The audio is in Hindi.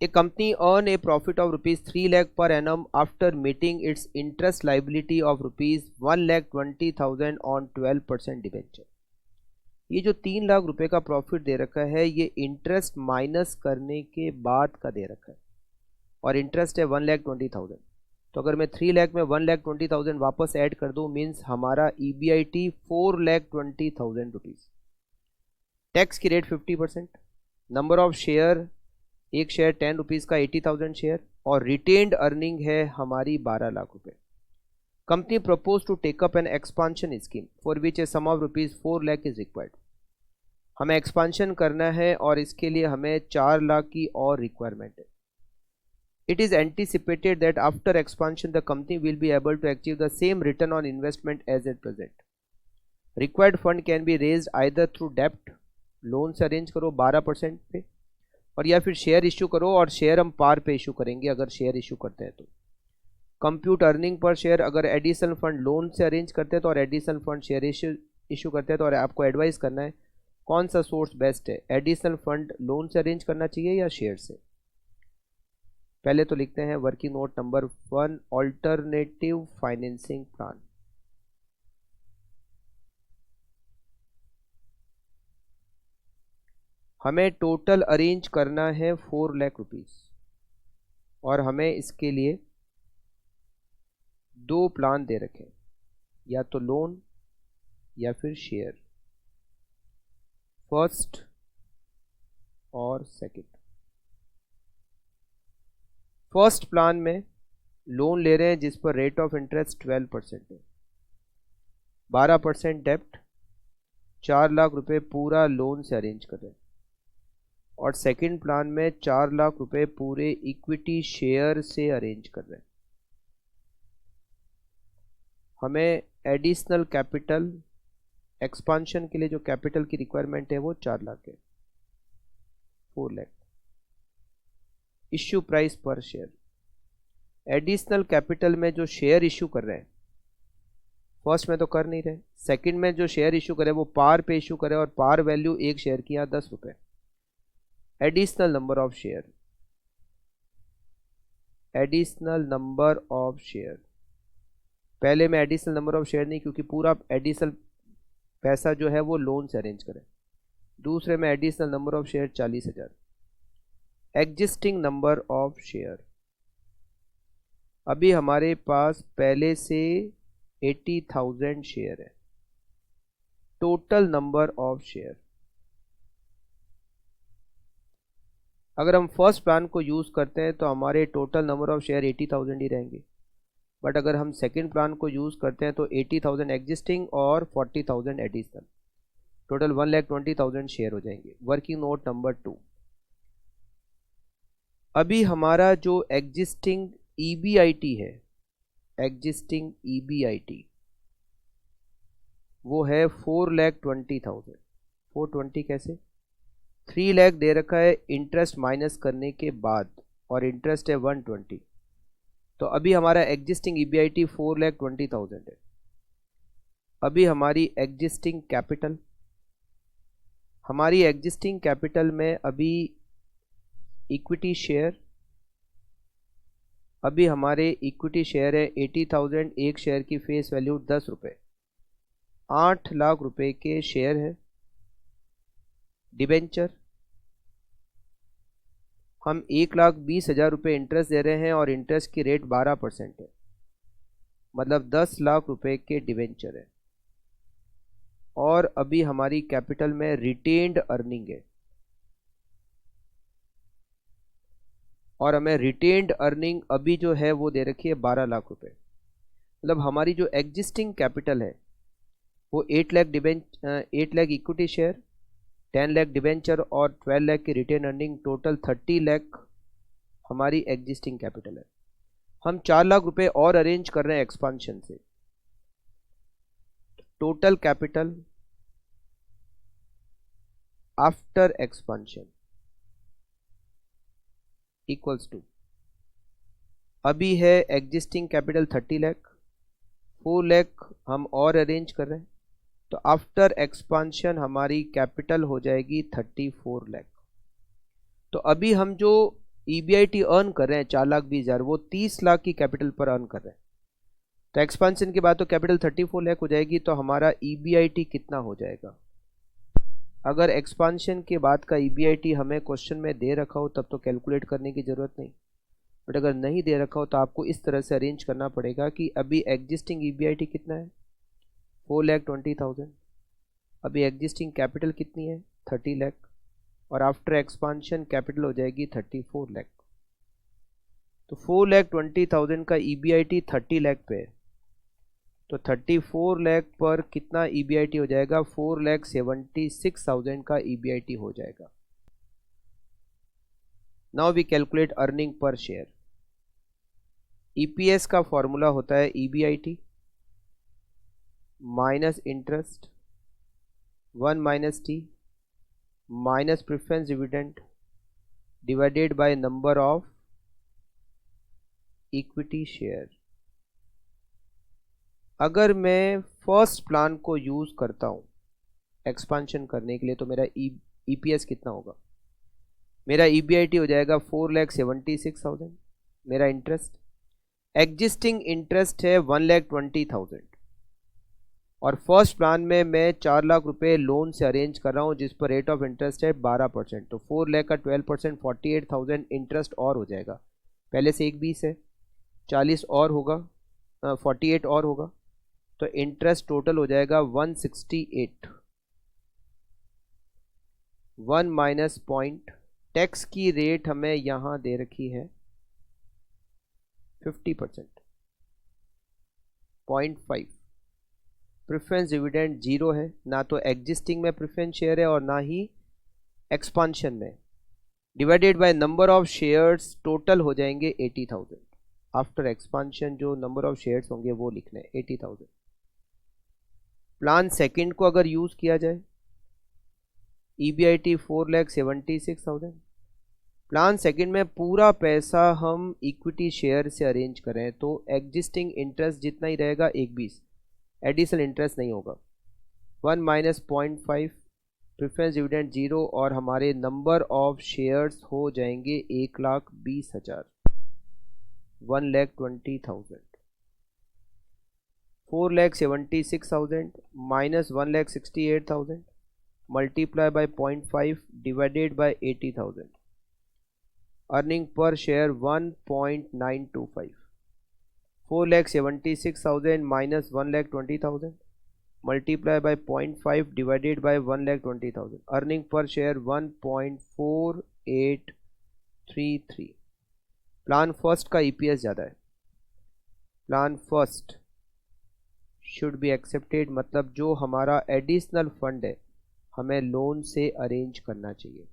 A company earn a profit of rupees 3 lakh per annum after meeting its interest liability of rupees 1,20,000 on 12% debenture. ये जो 3 लाख रुपए का प्रॉफिट दे रखा है ये इंटरेस्ट माइनस करने के बाद का दे रखा है और इंटरेस्ट है 1,20,000। तो अगर मैं 3 लाख में 1,20,000 वापस ऐड कर दूं मीन्स हमारा EBIT 4,20,000 रुपीज। टैक्स की रेट 50%, नंबर ऑफ शेयर एक शेयर 10 रुपीज का 80,000 शेयर और रिटेन्ड अर्निंग है हमारी 12 लाख रुपए। Company propose to take up an expansion scheme for which a sum of rupees 4 lakh is required. हमें एक्सपांशन करना है और इसके लिए हमें 4 लाख की और रिक्वायरमेंट है। It is anticipated that after expansion the company will be able to achieve the same return on investment as at present. Required fund can be raised either through डेप्ट, लोन से अरेंज करो 12% पे, और या फिर शेयर इशू करो और शेयर हम पार पे इशू करेंगे अगर शेयर इशू करते हैं तो। कंप्यूट अर्निंग पर शेयर, अगर एडिशनल फंड लोन से अरेंज करते हैं तो और एडिशनल फंड शेयर इशू करते हैं तो, और आपको एडवाइस करना है कौन सा सोर्स बेस्ट है, एडिशनल फंड लोन से अरेंज करना चाहिए या शेयर से। पहले तो लिखते हैं working note number 1 alternative financing plan. हमें टोटल अरेंज करना है 4 लाख रुपीज और हमें इसके लिए 2 प्लान दे रखे, या तो लोन या फिर शेयर, फर्स्ट और सेकंड। फर्स्ट प्लान में लोन ले रहे हैं जिस पर रेट ऑफ इंटरेस्ट 12% है, 12% डेप्ट, 4 लाख रुपए पूरा लोन से अरेंज कर रहे हैं। और सेकंड प्लान में 4 लाख रुपए पूरे इक्विटी शेयर से अरेंज कर रहे हैं। हमें एडिशनल कैपिटल एक्सपांशन के लिए जो कैपिटल की रिक्वायरमेंट है वो 4 लाख है, 4 लाख। इश्यू प्राइस पर शेयर, एडिशनल कैपिटल में जो शेयर इश्यू कर रहे हैं, फर्स्ट में तो कर नहीं रहे, सेकंड में जो शेयर इश्यू करे वो पार पे इश्यू करे और पार वैल्यू एक शेयर की यहाँ 10 रुपए। Additional number of share, additional number of share, पहले में एडिशनल नंबर ऑफ शेयर नहीं क्योंकि पूरा एडिशनल पैसा जो है वो लोन से अरेंज करें। दूसरे में additional number of share 40,000। Existing number of share, अभी हमारे पास पहले से 80,000 शेयर है। टोटल नंबर ऑफ शेयर, अगर हम फर्स्ट प्लान को यूज करते हैं तो हमारे टोटल नंबर ऑफ शेयर 80,000 ही रहेंगे, बट अगर हम सेकंड प्लान को यूज करते हैं तो 80,000 एग्जिस्टिंग और 40,000 एडिशनल, टोटल 1,20,000 शेयर हो जाएंगे। वर्किंग नोट नंबर 2, अभी हमारा जो एग्जिस्टिंग EBIT है, एग्जिस्टिंग EBIT वो है 4,20,000। 420 कैसे, 3 लाख दे रखा है इंटरेस्ट माइनस करने के बाद और इंटरेस्ट है 120, तो अभी हमारा एग्जिस्टिंग EBIT 4,20,000 है। अभी हमारी एग्जिस्टिंग कैपिटल, हमारी एग्जिस्टिंग कैपिटल में अभी इक्विटी शेयर, अभी हमारे इक्विटी शेयर है 80,000, एक शेयर की फेस वैल्यू 10 रुपये, 8 लाख रुपए के शेयर है। डिबेंचर, हम 1,20,000 रुपये इंटरेस्ट दे रहे हैं और इंटरेस्ट की रेट 12% है, मतलब 10 लाख रुपए के डिबेंचर है। और अभी हमारी कैपिटल में रिटेन्ड अर्निंग है और हमें रिटेन्ड अर्निंग अभी जो है वो दे रखी है 12 लाख रुपए। मतलब हमारी जो एग्जिस्टिंग कैपिटल है वो 8 lakh equity share, 10 lakh debenture और 12 लाख की रिटेन अर्निंग, टोटल 30 लाख हमारी एग्जिस्टिंग कैपिटल है। हम 4 लाख रुपए और अरेंज कर रहे हैं एक्सपांशन से। Total capital after expansion equals to, अभी है एग्जिस्टिंग कैपिटल 30 लाख, 4 लाख हम और अरेंज कर रहे हैं, तो आफ्टर एक्सपांशन हमारी कैपिटल हो जाएगी 34 लाख। तो अभी हम जो EBIT अर्न कर रहे हैं 4,20,000, वो 30 लाख की कैपिटल पर अर्न कर रहे हैं। तो एक्सपांशन के बाद तो कैपिटल 34 लाख हो जाएगी, तो हमारा EBIT कितना हो जाएगा? अगर एक्सपांशन के बाद का EBIT हमें क्वेश्चन में दे रखा हो तब तो कैलकुलेट करने की ज़रूरत नहीं, बट अगर नहीं दे रखा हो तो आपको इस तरह से अरेंज करना पड़ेगा कि अभी एग्जिस्टिंग EBIT कितना है 4,20,000, अभी एग्जिस्टिंग कैपिटल कितनी है 30 लाख, और आफ्टर एक्सपांशन कैपिटल हो जाएगी 34 लाख। तो 4,20,000 का EBIT 30 लाख पे है, तो 34 लाख पर कितना EBIT हो जाएगा? 4,76,000 का EBIT हो जाएगा। Now we calculate earning per share. EPS का फॉर्मूला होता है EBIT minus interest 1 minus T minus preference dividend divided by number of equity share. अगर मैं फर्स्ट प्लान को यूज करता हूं एक्सपांशन करने के लिए तो मेरा EPS कितना होगा? मेरा EBIT हो जाएगा 4,76,000। मेरा इंटरेस्ट, एग्जिस्टिंग इंटरेस्ट है 1,20,000, और फर्स्ट प्लान में मैं 4 लाख रुपए लोन से अरेंज कर रहा हूं जिस पर रेट ऑफ इंटरेस्ट है 12%। तो 4 लाख का 12% 48,000 इंटरेस्ट और हो जाएगा। पहले से 1,20 है, 40 और होगा, 48 और होगा, तो इंटरेस्ट टोटल हो जाएगा 168। 1 माइनस पॉइंट, टैक्स की रेट हमें यहां दे रखी है 50%, 0.5। प्रेफरेंस डिविडेंड 0 है, ना तो एग्जिस्टिंग में प्रेफरेंस शेयर है और ना ही एक्सपांशन में, divided by number of shares total हो जाएंगे 80,000। आफ्टर एक्सपांशन जो नंबर ऑफ शेयर्स होंगे वो लिखने 80,000। प्लान सेकंड को अगर यूज किया जाए EBIT 4,76,000। प्लान सेकंड में पूरा पैसा हम इक्विटी शेयर से अरेंज करें तो एग्जिस्टिंग इंटरेस्ट जितना ही रहेगा 1,20, एडिशनल इंटरेस्ट नहीं होगा। 1 माइनस 0.5, प्रेफरेंस डिविडेंड 0, और हमारे नंबर ऑफ शेयर्स हो जाएंगे 1,20,000, 1,20,000। 4,76,000 minus 1,68,000 multiply by 0.5 divided by 80,000। Earning per share 1.925। 4,76,000 minus 1,20,000 multiply by 0.5 divided by 1,20,000। Earning per share 1.4833। Plan first का EPS ज़्यादा है। Plan first should be accepted, मतलब जो हमारा एडिशनल फंड है हमें लोन से अरेंज करना चाहिए।